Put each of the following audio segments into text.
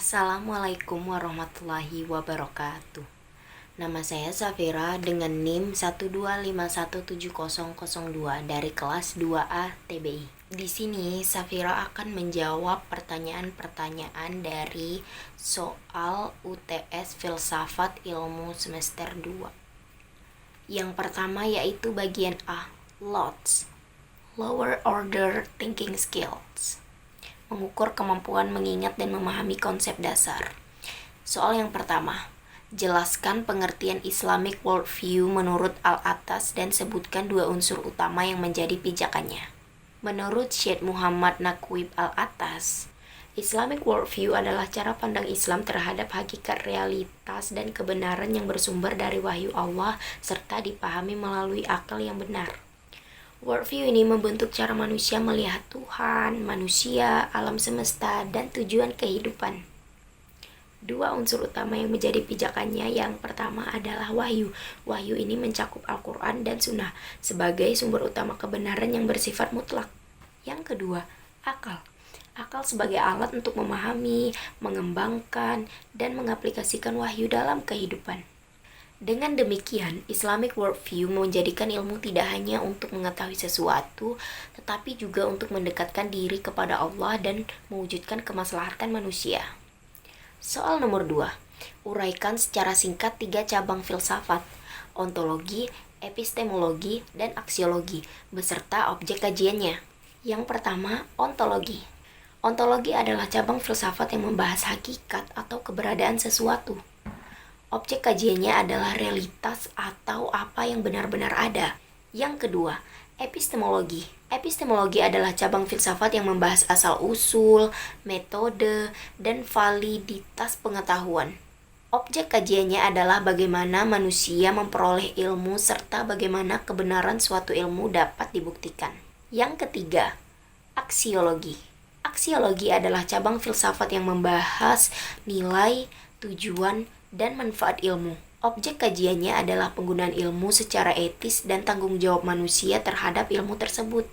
Assalamualaikum warahmatullahi wabarakatuh. Nama saya Safira dengan NIM 125170002 dari kelas 2A TBI. Di sini Safira akan menjawab pertanyaan-pertanyaan dari soal UTS Filsafat Ilmu semester 2. Yang pertama yaitu bagian A, LOTS, Lower Order Thinking Skills, mengukur kemampuan mengingat dan memahami konsep dasar. Soal yang pertama, jelaskan pengertian Islamic worldview menurut Al-Attas dan sebutkan dua unsur utama yang menjadi pijakannya. Menurut Syekh Muhammad Naqib Al-Attas, Islamic worldview adalah cara pandang Islam terhadap hakikat realitas dan kebenaran yang bersumber dari wahyu Allah serta dipahami melalui akal yang benar. Worldview ini membentuk cara manusia melihat Tuhan, manusia, alam semesta, dan tujuan kehidupan. Dua unsur utama yang menjadi pijakannya yang pertama adalah wahyu. Wahyu ini mencakup Al-Quran dan Sunnah sebagai sumber utama kebenaran yang bersifat mutlak. Yang kedua, akal. Akal sebagai alat untuk memahami, mengembangkan, dan mengaplikasikan wahyu dalam kehidupan. Dengan demikian, Islamic worldview menjadikan ilmu tidak hanya untuk mengetahui sesuatu, tetapi juga untuk mendekatkan diri kepada Allah dan mewujudkan kemaslahatan manusia. Soal nomor 2. Uraikan secara singkat 3 cabang filsafat, ontologi, epistemologi, dan aksiologi, beserta objek kajiannya. Yang pertama, ontologi. Ontologi adalah cabang filsafat yang membahas hakikat atau keberadaan sesuatu. Objek kajiannya adalah realitas atau apa yang benar-benar ada. Yang kedua, epistemologi. Epistemologi adalah cabang filsafat yang membahas asal-usul, metode, dan validitas pengetahuan. Objek kajiannya adalah bagaimana manusia memperoleh ilmu serta bagaimana kebenaran suatu ilmu dapat dibuktikan. Yang ketiga, aksiologi. Aksiologi adalah cabang filsafat yang membahas nilai, tujuan, dan manfaat ilmu. Objek kajiannya adalah penggunaan ilmu secara etis dan tanggung jawab manusia terhadap ilmu tersebut.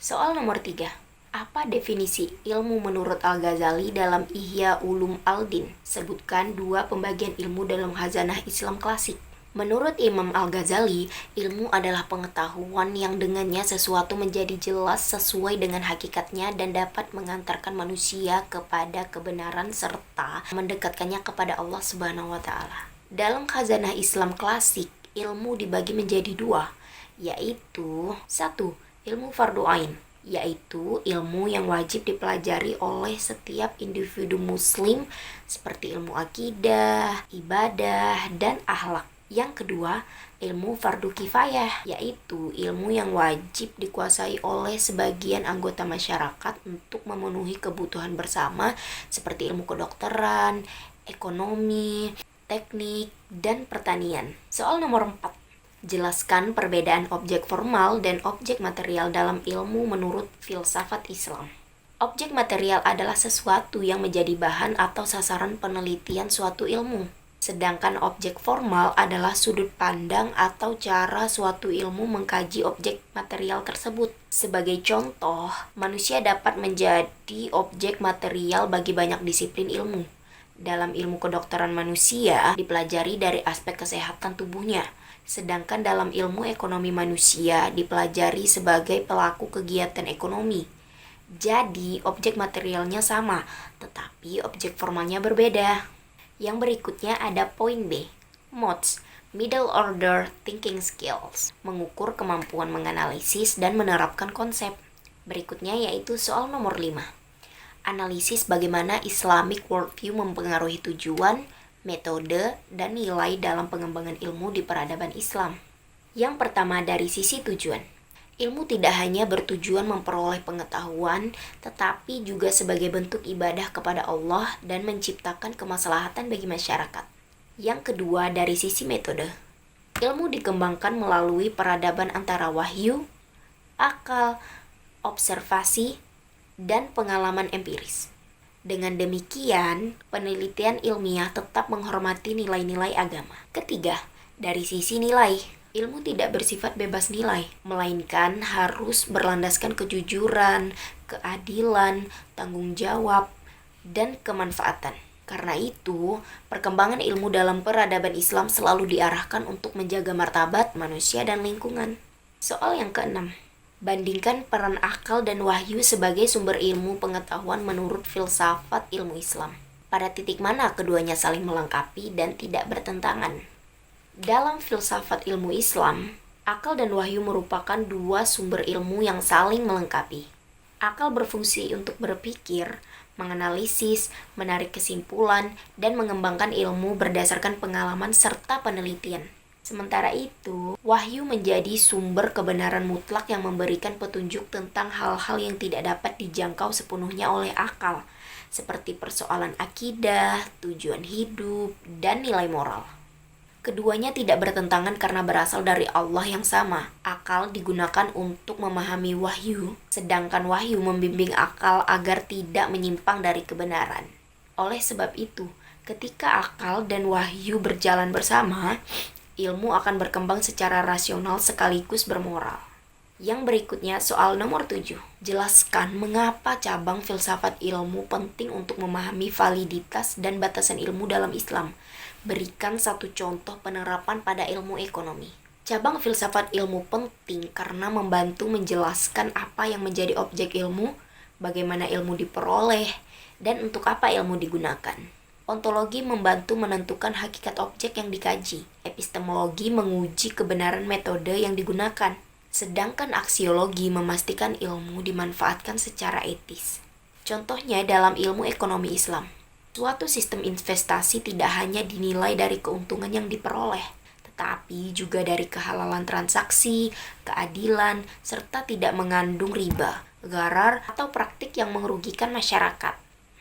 Soal nomor 3. Apa definisi ilmu menurut Al-Ghazali dalam Ihya Ulum Al-Din? Sebutkan 2 pembagian ilmu dalam khazanah Islam klasik. Menurut Imam Al-Ghazali, ilmu adalah pengetahuan yang dengannya sesuatu menjadi jelas sesuai dengan hakikatnya dan dapat mengantarkan manusia kepada kebenaran serta mendekatkannya kepada Allah Subhanahu wa Ta'ala. Dalam khazanah Islam klasik, ilmu dibagi menjadi 2, yaitu 1. Ilmu fardu ain, yaitu ilmu yang wajib dipelajari oleh setiap individu muslim seperti ilmu akidah, ibadah, dan akhlak. Yang kedua, ilmu fardu kifayah, yaitu ilmu yang wajib dikuasai oleh sebagian anggota masyarakat untuk memenuhi kebutuhan bersama seperti ilmu kedokteran, ekonomi, teknik, dan pertanian. Soal nomor 4. Jelaskan perbedaan objek formal dan objek material dalam ilmu menurut filsafat Islam. Objek material adalah sesuatu yang menjadi bahan atau sasaran penelitian suatu ilmu. Sedangkan objek formal adalah sudut pandang atau cara suatu ilmu mengkaji objek material tersebut. Sebagai contoh, manusia dapat menjadi objek material bagi banyak disiplin ilmu. Dalam ilmu kedokteran manusia dipelajari dari aspek kesehatan tubuhnya, sedangkan dalam ilmu ekonomi manusia dipelajari sebagai pelaku kegiatan ekonomi. Jadi, objek materialnya sama, tetapi objek formalnya berbeda. Yang berikutnya ada poin B, MOTS, Middle Order Thinking Skills, mengukur kemampuan menganalisis dan menerapkan konsep. Berikutnya yaitu soal nomor 5. Analisis bagaimana Islamic worldview mempengaruhi tujuan, metode, dan nilai dalam pengembangan ilmu di peradaban Islam. Yang pertama dari sisi tujuan. Ilmu tidak hanya bertujuan memperoleh pengetahuan, tetapi juga sebagai bentuk ibadah kepada Allah dan menciptakan kemaslahatan bagi masyarakat. Yang kedua dari sisi metode. Ilmu dikembangkan melalui peradaban antara wahyu, akal, observasi, dan pengalaman empiris. Dengan demikian, penelitian ilmiah tetap menghormati nilai-nilai agama. Ketiga, dari sisi nilai. Ilmu tidak bersifat bebas nilai, melainkan harus berlandaskan kejujuran, keadilan, tanggung jawab, dan kemanfaatan. Karena itu, perkembangan ilmu dalam peradaban Islam selalu diarahkan untuk menjaga martabat manusia dan lingkungan. Soal yang keenam, bandingkan peran akal dan wahyu sebagai sumber ilmu pengetahuan menurut filsafat ilmu Islam. Pada titik mana keduanya saling melengkapi dan tidak bertentangan? Dalam filsafat ilmu Islam, akal dan wahyu merupakan dua sumber ilmu yang saling melengkapi. Akal berfungsi untuk berpikir, menganalisis, menarik kesimpulan, dan mengembangkan ilmu berdasarkan pengalaman serta penelitian. Sementara itu, wahyu menjadi sumber kebenaran mutlak yang memberikan petunjuk tentang hal-hal yang tidak dapat dijangkau sepenuhnya oleh akal, seperti persoalan akidah, tujuan hidup, dan nilai moral. Keduanya tidak bertentangan karena berasal dari Allah yang sama. Akal digunakan untuk memahami wahyu, sedangkan wahyu membimbing akal agar tidak menyimpang dari kebenaran. Oleh sebab itu, ketika akal dan wahyu berjalan bersama, ilmu akan berkembang secara rasional sekaligus bermoral. Yang berikutnya soal nomor 7. Jelaskan mengapa cabang filsafat ilmu penting untuk memahami validitas dan batasan ilmu dalam Islam. Berikan satu contoh penerapan pada ilmu ekonomi. Cabang filsafat ilmu penting karena membantu menjelaskan apa yang menjadi objek ilmu, bagaimana ilmu diperoleh, dan untuk apa ilmu digunakan. Ontologi membantu menentukan hakikat objek yang dikaji. Epistemologi menguji kebenaran metode yang digunakan. Sedangkan aksiologi memastikan ilmu dimanfaatkan secara etis. Contohnya dalam ilmu ekonomi Islam. Suatu sistem investasi tidak hanya dinilai dari keuntungan yang diperoleh, tetapi juga dari kehalalan transaksi, keadilan, serta tidak mengandung riba, gharar, atau praktik yang merugikan masyarakat.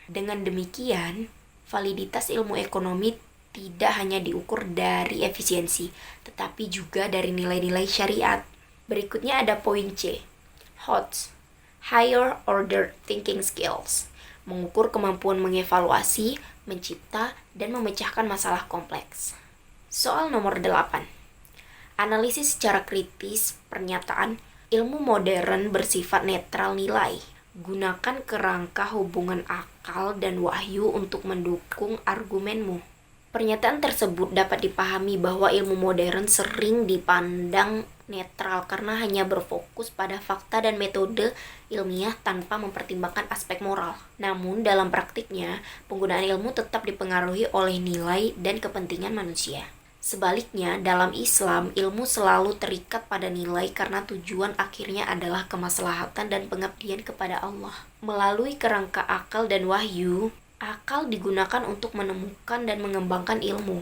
Dengan demikian, validitas ilmu ekonomi tidak hanya diukur dari efisiensi, tetapi juga dari nilai-nilai syariat. Berikutnya ada poin C, HOTS, Higher Order Thinking Skills. Mengukur kemampuan mengevaluasi, mencipta, dan memecahkan masalah kompleks. Soal nomor 8. Analisis secara kritis pernyataan ilmu modern bersifat netral nilai. Gunakan kerangka hubungan akal dan wahyu untuk mendukung argumenmu. Pernyataan tersebut dapat dipahami bahwa ilmu modern sering dipandang netral karena hanya berfokus pada fakta dan metode ilmiah tanpa mempertimbangkan aspek moral. Namun dalam praktiknya, penggunaan ilmu tetap dipengaruhi oleh nilai dan kepentingan manusia. Sebaliknya, dalam Islam, ilmu selalu terikat pada nilai karena tujuan akhirnya adalah kemaslahatan dan pengabdian kepada Allah. Melalui kerangka akal dan wahyu, akal digunakan untuk menemukan dan mengembangkan ilmu,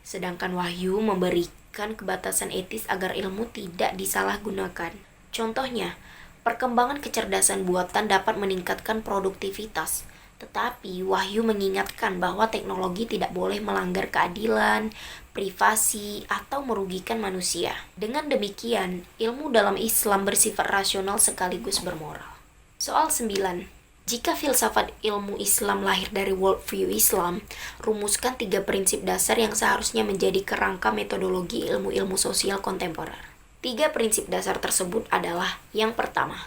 sedangkan wahyu memberikan kebatasan etis agar ilmu tidak disalahgunakan. Contohnya, perkembangan kecerdasan buatan dapat meningkatkan produktivitas, tetapi wahyu mengingatkan bahwa teknologi tidak boleh melanggar keadilan, privasi, atau merugikan manusia. Dengan demikian, ilmu dalam Islam bersifat rasional sekaligus bermoral. Soal 9. Jika filsafat ilmu Islam lahir dari worldview Islam, rumuskan 3 prinsip dasar yang seharusnya menjadi kerangka metodologi ilmu-ilmu sosial kontemporer. 3 prinsip dasar tersebut adalah: yang pertama,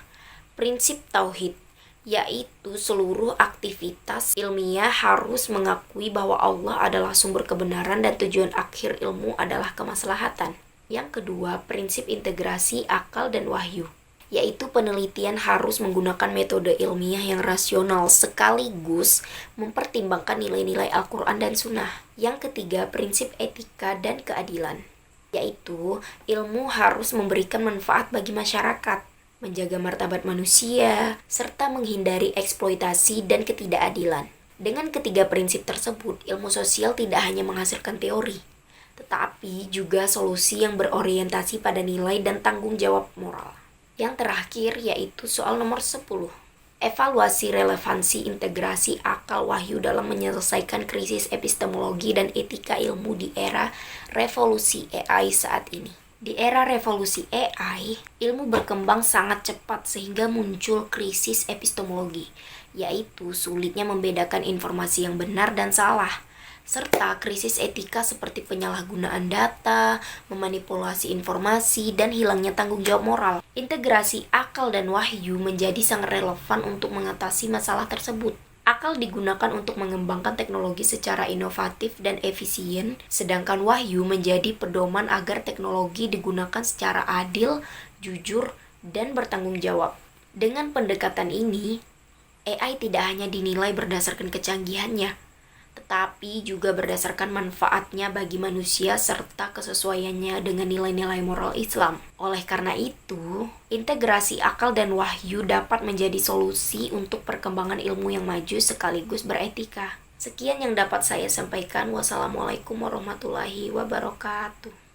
prinsip tauhid, yaitu seluruh aktivitas ilmiah harus mengakui bahwa Allah adalah sumber kebenaran dan tujuan akhir ilmu adalah kemaslahatan. Yang kedua, prinsip integrasi akal dan wahyu, yaitu penelitian harus menggunakan metode ilmiah yang rasional sekaligus mempertimbangkan nilai-nilai Al-Quran dan Sunnah. Yang ketiga, prinsip etika dan keadilan, yaitu ilmu harus memberikan manfaat bagi masyarakat, menjaga martabat manusia, serta menghindari eksploitasi dan ketidakadilan. Dengan ketiga prinsip tersebut, ilmu sosial tidak hanya menghasilkan teori, tetapi juga solusi yang berorientasi pada nilai dan tanggung jawab moral. Yang terakhir yaitu soal nomor 10. Evaluasi relevansi integrasi akal wahyu dalam menyelesaikan krisis epistemologi dan etika ilmu di era revolusi AI saat ini. Di era revolusi AI, ilmu berkembang sangat cepat sehingga muncul krisis epistemologi, yaitu sulitnya membedakan informasi yang benar dan salah, serta krisis etika seperti penyalahgunaan data, memanipulasi informasi, dan hilangnya tanggung jawab moral. Integrasi akal dan wahyu menjadi sangat relevan untuk mengatasi masalah tersebut. Akal digunakan untuk mengembangkan teknologi secara inovatif dan efisien, sedangkan wahyu menjadi pedoman agar teknologi digunakan secara adil, jujur, dan bertanggung jawab. Dengan pendekatan ini, AI tidak hanya dinilai berdasarkan kecanggihannya, tetapi juga berdasarkan manfaatnya bagi manusia serta kesesuaiannya dengan nilai-nilai moral Islam. Oleh karena itu, integrasi akal dan wahyu dapat menjadi solusi untuk perkembangan ilmu yang maju sekaligus beretika. Sekian yang dapat saya sampaikan. Wassalamualaikum warahmatullahi wabarakatuh.